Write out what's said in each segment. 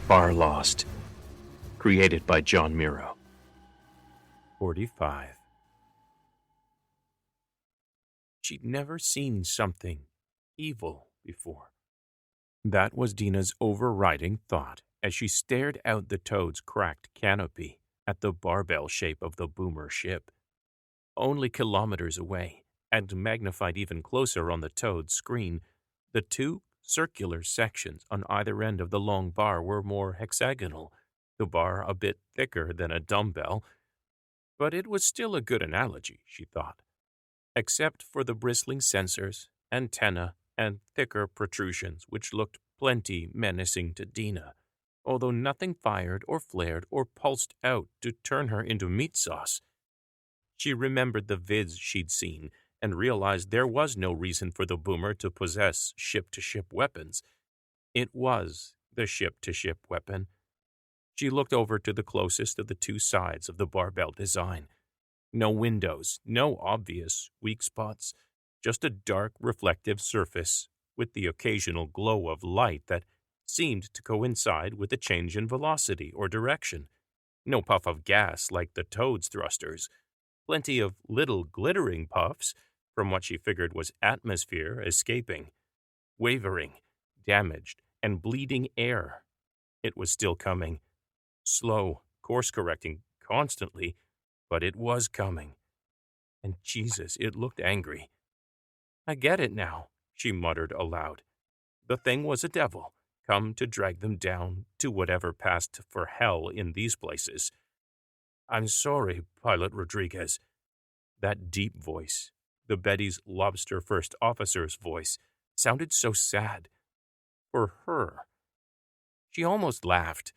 Farlost, created by John Miro. 45. She'd never seen something evil before. That was Dina's overriding thought as she stared out the Toad's cracked canopy at the barbell shape of the boomer ship. Only kilometers away, and magnified even closer on the Toad's screen, the two circular sections on either end of the long bar were more hexagonal, the bar a bit thicker than a dumbbell. But it was still a good analogy, she thought, except for the bristling sensors, antenna, and thicker protrusions which looked plenty menacing to Dina, although nothing fired or flared or pulsed out to turn her into meat sauce. She remembered the vids she'd seen and realized there was no reason for the boomer to possess ship-to-ship weapons. It was the ship-to-ship weapon. She looked over to the closest of the two sides of the barbell design. No windows, no obvious weak spots, just a dark reflective surface with the occasional glow of light that seemed to coincide with a change in velocity or direction. No puff of gas like the Toad's thrusters. Plenty of little glittering puffs from what she figured was atmosphere escaping. Wavering, damaged, and bleeding air. It was still coming. Slow, course-correcting constantly, but it was coming. And Jesus, it looked angry. I get it now, she muttered aloud. The thing was a devil, come to drag them down to whatever passed for hell in these places. I'm sorry, Pilot Rodriguez. That deep voice, the Betty's Lobster First Officer's voice, sounded so sad. For her. She almost laughed.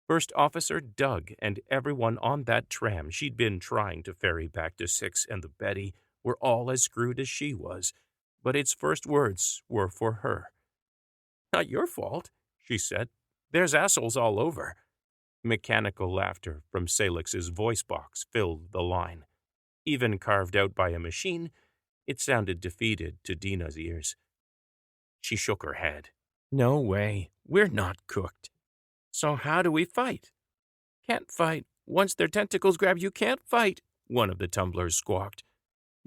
First Officer Doug and everyone on that tram she'd been trying to ferry back to Six and the Betty were all as screwed as she was, but its first words were for her. Not your fault, she said. There's assholes all over. Mechanical laughter from Salix's voice box filled the line. Even carved out by a machine, it sounded defeated to Dina's ears. She shook her head. No way. We're not cooked. So how do we fight? Can't fight. Once their tentacles grab you, can't fight, one of the tumblers squawked.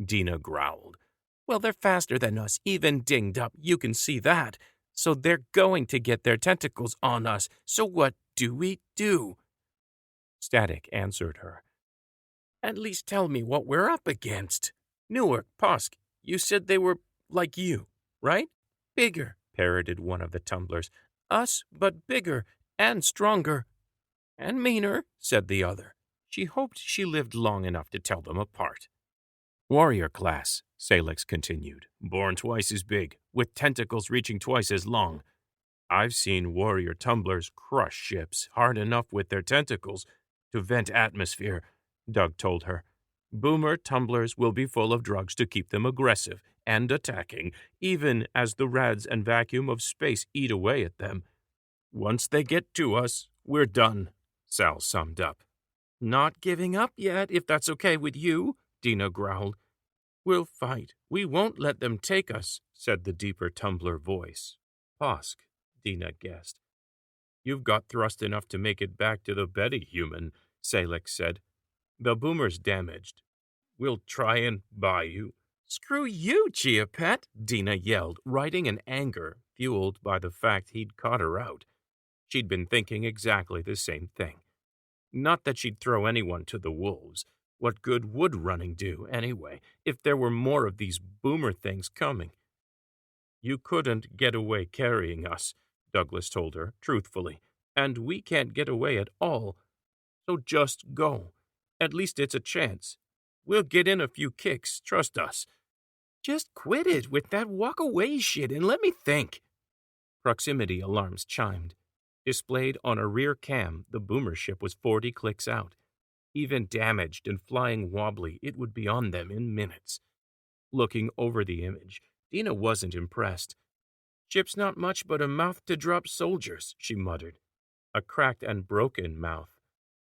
Dina growled. Well, they're faster than us, even dinged up, you can see that. So they're going to get their tentacles on us. So what do we do? Static answered her. At least tell me what we're up against. Newark, Posk, you said they were like you, right? Bigger, parroted one of the tumblers. Us, but bigger and stronger. And meaner, said the other. She hoped she lived long enough to tell them apart. Warrior class, Salix continued, born twice as big, with tentacles reaching twice as long. I've seen warrior tumblers crush ships hard enough with their tentacles to vent atmosphere, Doug told her. Boomer tumblers will be full of drugs to keep them aggressive and attacking, even as the rads and vacuum of space eat away at them. Once they get to us, we're done, Sal summed up. Not giving up yet, if that's okay with you, Dina growled. We'll fight. We won't let them take us, said the deeper tumbler voice. Posk, Dina guessed. You've got thrust enough to make it back to the Betty, human, Salix said. The boomer's damaged. We'll try and buy you. Screw you, Chia Pet, Dina yelled, writing in anger, fueled by the fact he'd caught her out. She'd been thinking exactly the same thing. Not that she'd throw anyone to the wolves. What good would running do, anyway, if there were more of these boomer things coming? You couldn't get away carrying us, Douglas told her, truthfully, and we can't get away at all. So just go. At least it's a chance. We'll get in a few kicks, trust us. Just quit it with that walk-away shit and let me think. Proximity alarms chimed. Displayed on a rear cam, the boomer ship was 40 clicks out. Even damaged and flying wobbly, it would be on them in minutes. Looking over the image, Dina wasn't impressed. Ship's not much but a mouth to drop soldiers, she muttered. A cracked and broken mouth.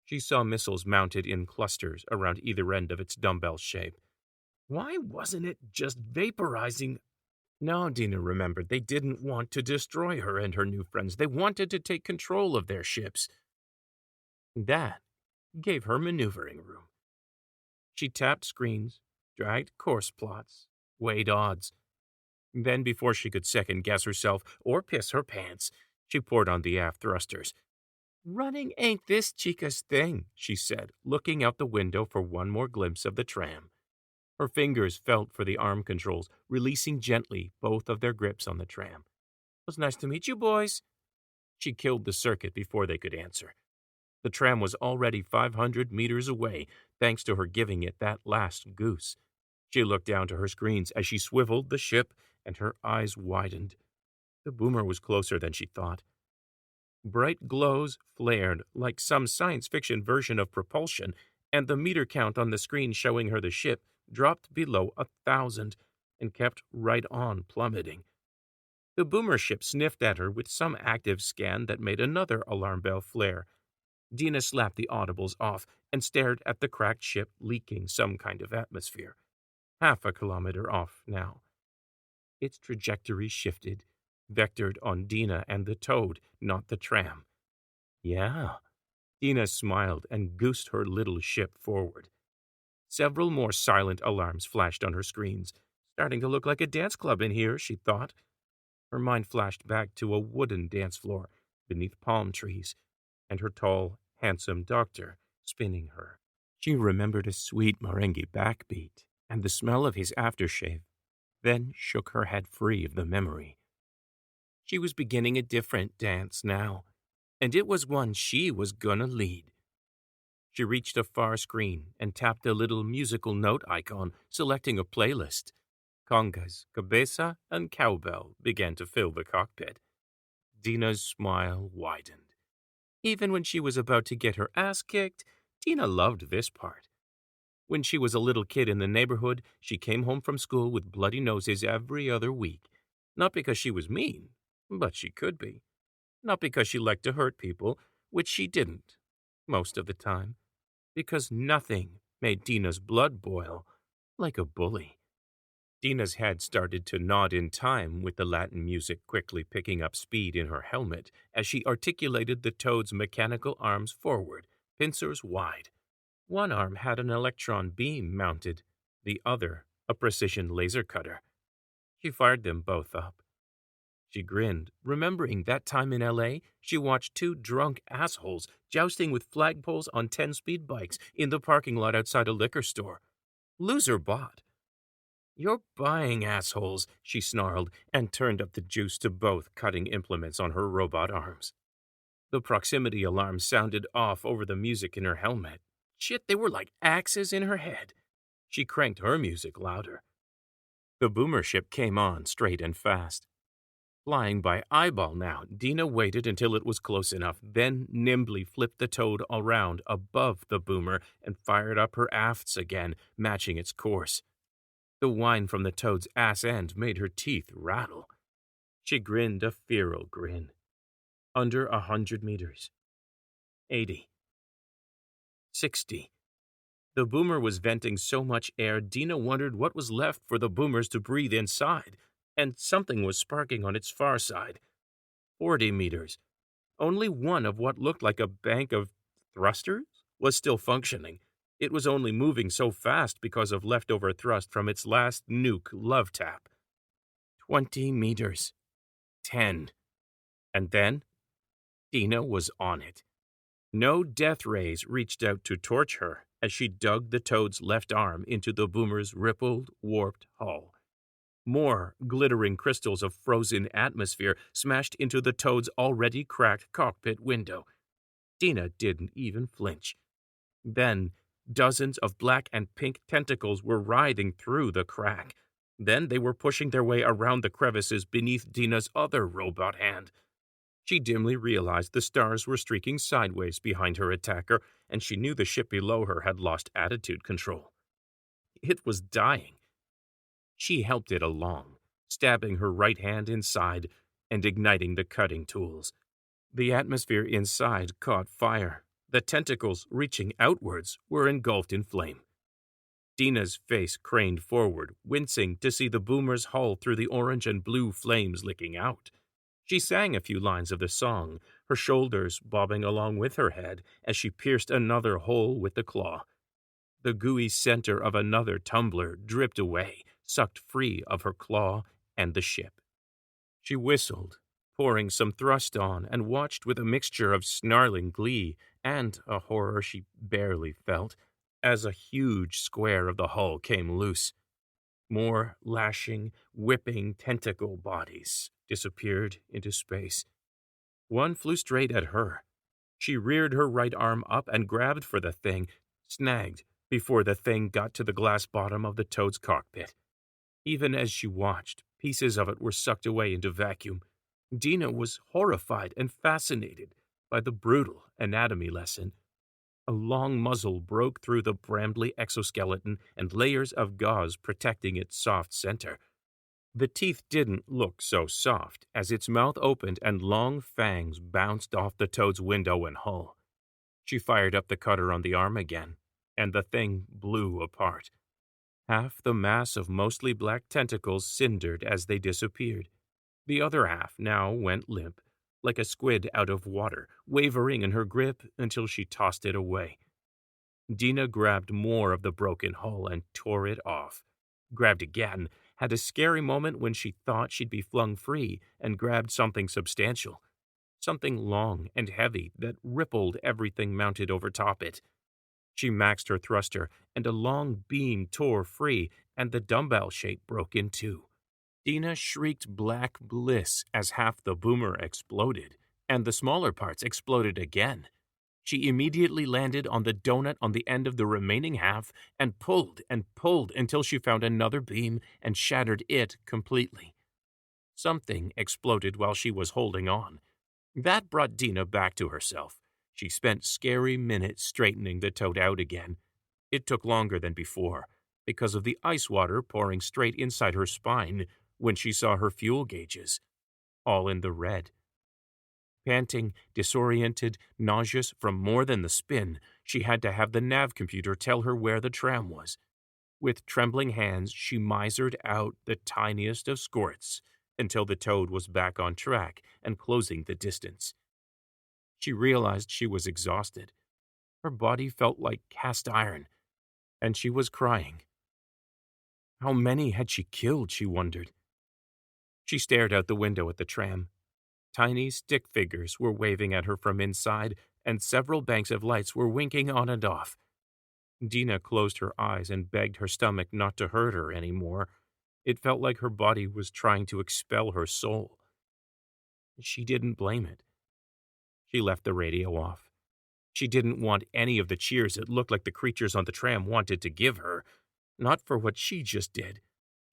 She saw missiles mounted in clusters around either end of its dumbbell shape. Why wasn't it just vaporizing? No, Dina remembered, they didn't want to destroy her and her new friends. They wanted to take control of their ships. That gave her maneuvering room. She tapped screens, dragged course plots, weighed odds. Then, before she could second-guess herself or piss her pants, she poured on the aft thrusters. "Running ain't this chica's thing," she said, looking out the window for one more glimpse of the tram. Her fingers felt for the arm controls, releasing gently both of their grips on the tram. "It was nice to meet you, boys." She killed the circuit before they could answer. The tram was already 500 meters away, thanks to her giving it that last goose. She looked down to her screens as she swiveled the ship, and her eyes widened. The boomer was closer than she thought. Bright glows flared like some science fiction version of propulsion, and the meter count on the screen showing her the ship dropped below 1,000 and kept right on plummeting. The boomer ship sniffed at her with some active scan that made another alarm bell flare. Dina slapped the audibles off and stared at the cracked ship leaking some kind of atmosphere. Half a kilometer off now. Its trajectory shifted, vectored on Dina and the Toad, not the tram. Yeah. Dina smiled and goosed her little ship forward. Several more silent alarms flashed on her screens. Starting to look like a dance club in here, she thought. Her mind flashed back to a wooden dance floor beneath palm trees, and her tall, handsome doctor spinning her. She remembered a sweet merengue backbeat and the smell of his aftershave, then shook her head free of the memory. She was beginning a different dance now, and it was one she was gonna lead. She reached a far screen and tapped the little musical note icon, selecting a playlist. Congas, cabeza, and cowbell began to fill the cockpit. Dina's smile widened. Even when she was about to get her ass kicked, Dina loved this part. When she was a little kid in the neighborhood, she came home from school with bloody noses every other week. Not because she was mean, but she could be. Not because she liked to hurt people, which she didn't, most of the time. Because nothing made Dina's blood boil like a bully. Dina's head started to nod in time with the Latin music quickly picking up speed in her helmet as she articulated the Toad's mechanical arms forward, pincers wide. One arm had an electron beam mounted, the other a precision laser cutter. She fired them both up. She grinned, remembering that time in L.A. she watched two drunk assholes jousting with flagpoles on 10-speed bikes in the parking lot outside a liquor store. Loser bought. "You're buying, assholes," she snarled, and turned up the juice to both cutting implements on her robot arms. The proximity alarm sounded off over the music in her helmet. Shit, they were like axes in her head. She cranked her music louder. The boomer ship came on straight and fast. Flying by eyeball now, Dina waited until it was close enough, then nimbly flipped the Toad around above the boomer and fired up her afts again, matching its course. The whine from the Toad's ass end made her teeth rattle. She grinned a feral grin. Under 100 meters. 80. 60. The boomer was venting so much air, Dina wondered what was left for the boomers to breathe inside, and something was sparking on its far side. 40 meters. Only one of what looked like a bank of thrusters was still functioning. It was only moving so fast because of leftover thrust from its last nuke love tap. 20 meters. 10. And then, Dina was on it. No death rays reached out to torch her as she dug the Toad's left arm into the boomer's rippled, warped hull. More glittering crystals of frozen atmosphere smashed into the Toad's already cracked cockpit window. Dina didn't even flinch. Then, dozens of black and pink tentacles were writhing through the crack. Then they were pushing their way around the crevices beneath Dina's other robot hand. She dimly realized the stars were streaking sideways behind her attacker, and she knew the ship below her had lost attitude control. It was dying. She helped it along, stabbing her right hand inside and igniting the cutting tools. The atmosphere inside caught fire. The tentacles, reaching outwards, were engulfed in flame. Dina's face craned forward, wincing to see the boomer's hull through the orange and blue flames licking out. She sang a few lines of the song, her shoulders bobbing along with her head as she pierced another hole with the claw. The gooey center of another tumbler dripped away, sucked free of her claw and the ship. She whistled, pouring some thrust on, and watched with a mixture of snarling glee and a horror she barely felt as a huge square of the hull came loose. More lashing, whipping tentacle bodies disappeared into space. One flew straight at her. She reared her right arm up and grabbed for the thing, snagged before the thing got to the glass bottom of the Toad's cockpit. Even as she watched, pieces of it were sucked away into vacuum. Dina was horrified and fascinated by the brutal anatomy lesson. A long muzzle broke through the brambly exoskeleton and layers of gauze protecting its soft center. The teeth didn't look so soft as its mouth opened and long fangs bounced off the Toad's window and hull. She fired up the cutter on the arm again, and the thing blew apart. Half the mass of mostly black tentacles cindered as they disappeared. The other half now went limp, like a squid out of water, wavering in her grip until she tossed it away. Dina grabbed more of the broken hull and tore it off. Grabbed again, had a scary moment when she thought she'd be flung free, and grabbed something substantial. Something long and heavy that rippled everything mounted over top it. She maxed her thruster, and a long beam tore free, and the dumbbell shape broke in two. Dina shrieked black bliss as half the boomer exploded, and the smaller parts exploded again. She immediately landed on the donut on the end of the remaining half and pulled until she found another beam and shattered it completely. Something exploded while she was holding on. That brought Dina back to herself. She spent scary minutes straightening the Toad out again. It took longer than before, because of the ice water pouring straight inside her spine when she saw her fuel gauges, all in the red. Panting, disoriented, nauseous from more than the spin, she had to have the nav computer tell her where the tram was. With trembling hands, she misered out the tiniest of squirts until the Toad was back on track and closing the distance. She realized she was exhausted. Her body felt like cast iron, and she was crying. How many had she killed, she wondered. She stared out the window at the tram. Tiny stick figures were waving at her from inside, and several banks of lights were winking on and off. Dina closed her eyes and begged her stomach not to hurt her anymore. It felt like her body was trying to expel her soul. She didn't blame it. She left the radio off. She didn't want any of the cheers it looked like the creatures on the tram wanted to give her, not for what she just did.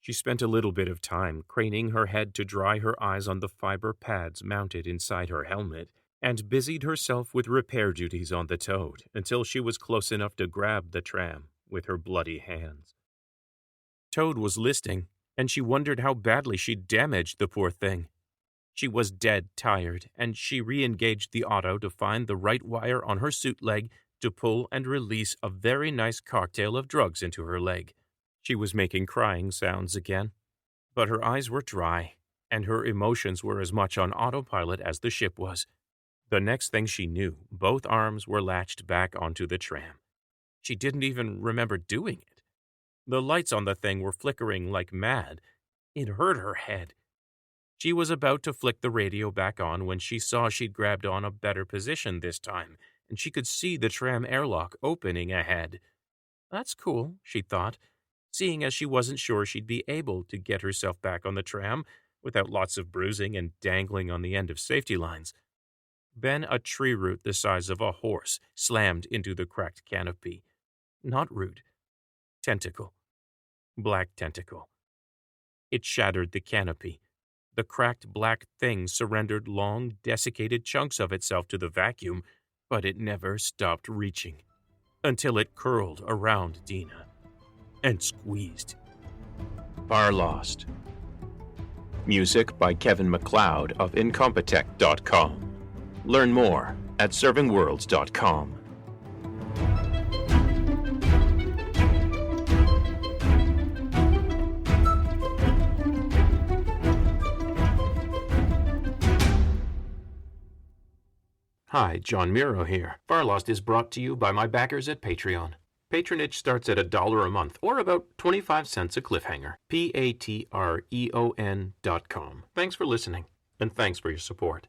She spent a little bit of time craning her head to dry her eyes on the fiber pads mounted inside her helmet, and busied herself with repair duties on the Toad until she was close enough to grab the tram with her bloody hands. Toad was listening, and she wondered how badly she'd damaged the poor thing. She was dead tired, and she re-engaged the auto to find the right wire on her suit leg to pull and release a very nice cocktail of drugs into her leg. She was making crying sounds again, but her eyes were dry, and her emotions were as much on autopilot as the ship was. The next thing she knew, both arms were latched back onto the tram. She didn't even remember doing it. The lights on the thing were flickering like mad. It hurt her head. She was about to flick the radio back on when she saw she'd grabbed on a better position this time, and she could see the tram airlock opening ahead. That's cool, she thought, seeing as she wasn't sure she'd be able to get herself back on the tram without lots of bruising and dangling on the end of safety lines. Then a tree root the size of a horse slammed into the cracked canopy. Not root. Tentacle. Black tentacle. It shattered the canopy. The cracked black thing surrendered long, desiccated chunks of itself to the vacuum, but it never stopped reaching, until it curled around Dina and squeezed. Farlost. Music by Kevin MacLeod of Incompetech.com. Learn more at servingworlds.com. Hi, John Miro here. Farlost is brought to you by my backers at Patreon. Patronage starts at $1 a month, or about 25 cents a cliffhanger. Patreon.com. Thanks for listening, and thanks for your support.